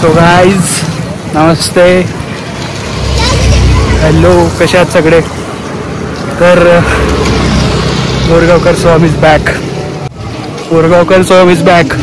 So guys नमस्ते, hello, कसे आहात सगळे? तर Borgaonkar Swami is back. Borgaonkar Swami is back.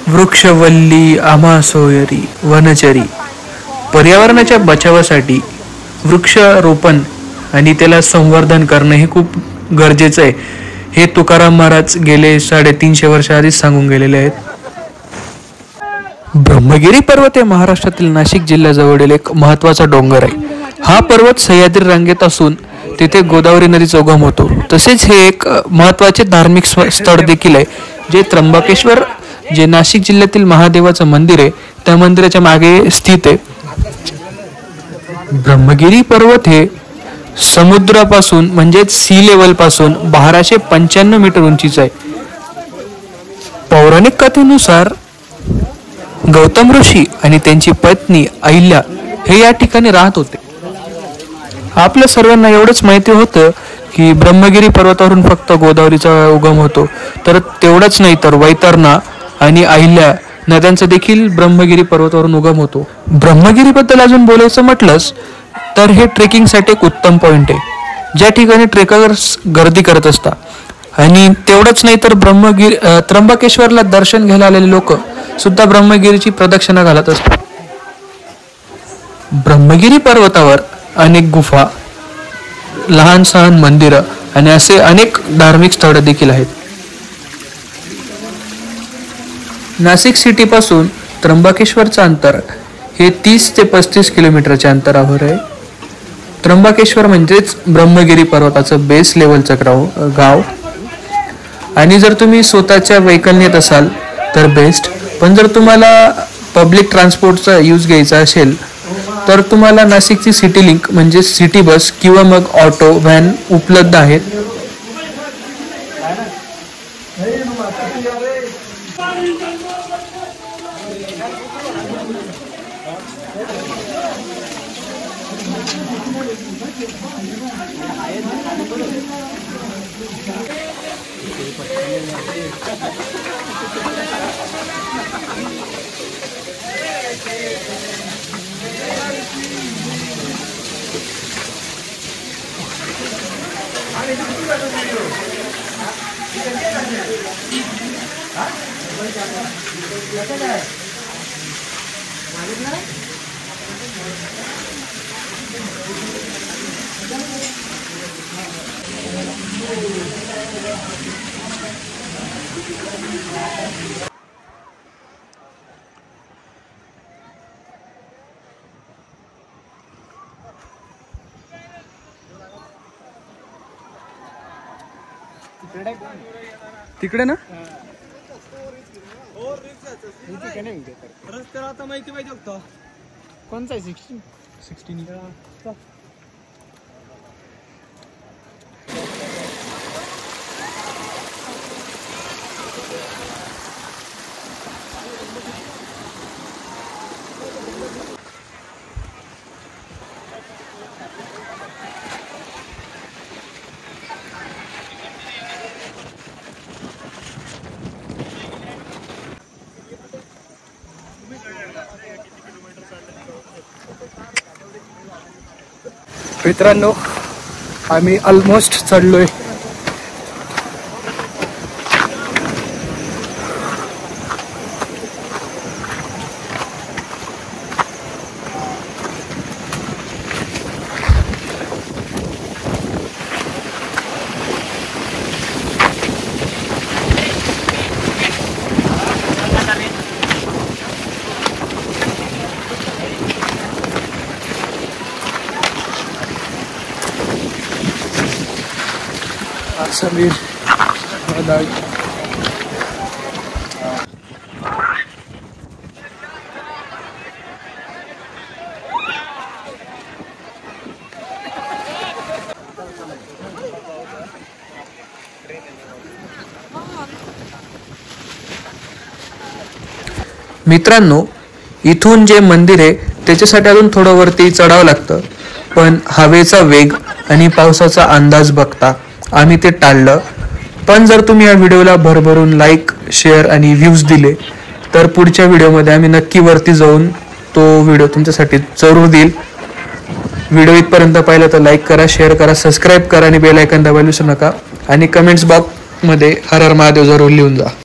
वृक्षवल्ली आम्हा सोयरी वनचरी. पर्यावरणाच्या बचावासाठी वृक्षारोपण आणि त्याला संवर्धन करणं हे खूप गरजेचं आहे. हे तुकाराम महाराज गेले 350 वर्ष आधीच सांगून गेलेले आहेत. ब्रह्मगिरी पर्वत हे महाराष्ट्रातील नाशिक जिल्ह्याजवळील एक महत्त्वाचा डोंगर आहे. हा पर्वत सह्याद्री रांगेत असून तिथे गोदावरी नदीचा उगम होतो. तसेच हे एक महत्त्वाचे धार्मिक स्थळ देखील आहे, जे त्र्यंबकेश्वर, जे नाशिक जिल्ह्यातील महादेवाचं मंदिर आहे, त्या मंदिराच्या मागे स्थित आहे. ब्रह्मगिरी पर्वत हे समुद्रापासून म्हणजेच सी लेवल पासून 1295 मीटर उंचीचा आहे. पौराणिक कथेनुसार गौतम ऋषी आणि त्यांची पत्नी अहिल्या हे या ठिकाणी राहत होते. आपल्या सर्वांना एवढंच माहिती होतं की ब्रह्मगिरी पर्वतावरून फक्त गोदावरीचा उगम होतो, तर तेवढंच नाही तर वैतरणा आणि अहिल्या नद्यांचा देखील ब्रह्मगिरी पर्वतावरून उगम होतो. ब्रह्मगिरीबद्दल अजून बोलायचं म्हटलंच तर हे ट्रेकिंगसाठी एक उत्तम पॉइंट आहे, ज्या ठिकाणी ट्रेकर्स गर्दी करत असतात. आणि तेवढंच नाही तर त्र्यंबकेश्वरला दर्शन घ्यायला आलेले लोक सुद्धा ब्रह्मगिरीची प्रदक्षिणा घालत असतात. ब्रह्मगिरी पर्वतावर अनेक गुफा, लहान सहान मंदिरं आणि असे अनेक धार्मिक स्थळं देखील आहेत. नाशिक सिटीपासून त्र्यंबकेश्वरचं अंतर हे 30 ते 35 किलोमीटरच्या अंतरावर आहे. त्र्यंबकेश्वर म्हणजेच ब्रह्मगिरी पर्वताचं बेस लेवलचं गाव. आणि जर तुम्ही स्वतःच्या व्हेकलने येत असाल तर बेस्ट, पण जर तुम्हाला पब्लिक ट्रान्सपोर्टचा यूज घ्यायचा असेल तर तुम्हाला नाशिकची सिटी लिंक म्हणजे सिटी बस किंवा मग ऑटो व्हॅन उपलब्ध आहेत. तिकडे ना रस्त्याला आता माहिती पाहिजे होतं कोणचा आहे 16 मित्रांनो, आम्ही ऑलमोस्ट चढलोय. समीर मित्रांनो, इथून जे मंदिर आहे त्याच्यासाठी अजून थोडं वरती चढावं लागतं, पण हवेचा वेग आणि पावसाचा अंदाज बघता आम्ही ते टाळलं. पण जर तुम्ही या व्हिडिओला भरभरून लाईक, शेअर आणि व्ह्यूज दिले तर पुढच्या व्हिडिओमध्ये आम्ही नक्की वरती जाऊन तो व्हिडिओ तुमच्यासाठी जरूर देईल. व्हिडिओ इथपर्यंत पाहिलं तर लाईक करा, शेअर करा, सबस्क्राईब करा आणि बेल आयकॉन दाबायला विसरू नका. आणि कमेंट्स बॉक्समध्ये हर हर महादेव जरूर लिहून जा.